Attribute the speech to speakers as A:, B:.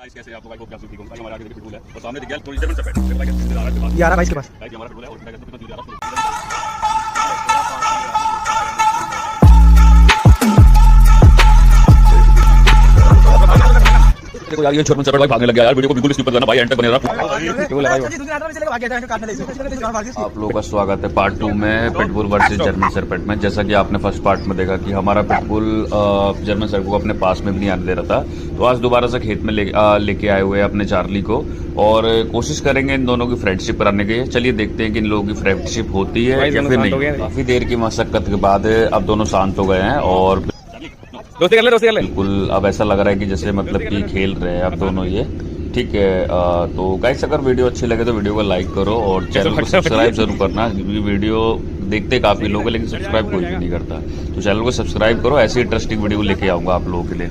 A: Guys कैसे आप लोग? आई होप आप सब ठीक होंगे। हमारे आगे पिटबुल है और सामने दिख गया थोड़ी जर्मन शेफर्ड। मेरे भाई कैसे आ रहा है?
B: ये आ रहा भाई इसके पास।
A: गाइस हमारा पिटबुल है और मैं कहता हूं कि 2000 देखो यार, ये जर्मन शेफर्ड भाई भागने लग गया यार। वीडियो को बिल्कुल स्किप कर देना भाई, एंड तक बने रहना।
C: आप लोगों का स्वागत है पार्ट 2 में पिटबुल वर्सेस जर्मन शेफर्ड में। जैसा कि आपने फर्स्ट पार्ट में देखा कि हमारा पिटबुल जर्मन शेफर्ड को अपने पास में भी नहीं आने दे रहा था, तो आज दोबारा से खेत में लेके आए हुए हैं अपने चार्ली को और कोशिश करेंगे इन दोनों की फ्रेंडशिप कराने की। चलिए देखते हैं कि इन लोगों की फ्रेंडशिप होती है या फिर नहीं। काफी देर की मशक्कत के बाद अब दोनों शांत हो गए हैं और
B: दोस्ती कर ले।
C: बिल्कुल अब ऐसा लग रहा है कि जैसे मतलब कि खेल रहे हैं अब दोनों ये। ठीक है, तो गाइस अगर वीडियो अच्छी लगे तो वीडियो को लाइक करो और चैनल को सब्सक्राइब जरूर करना, क्योंकि वीडियो देखते काफी लोग हैं लेकिन सब्सक्राइब कोई भी नहीं करता। तो चैनल को सब्सक्राइब करो, ऐसी इंटरेस्टिंग वीडियो लेके आऊंगा आप लोगों के लिए।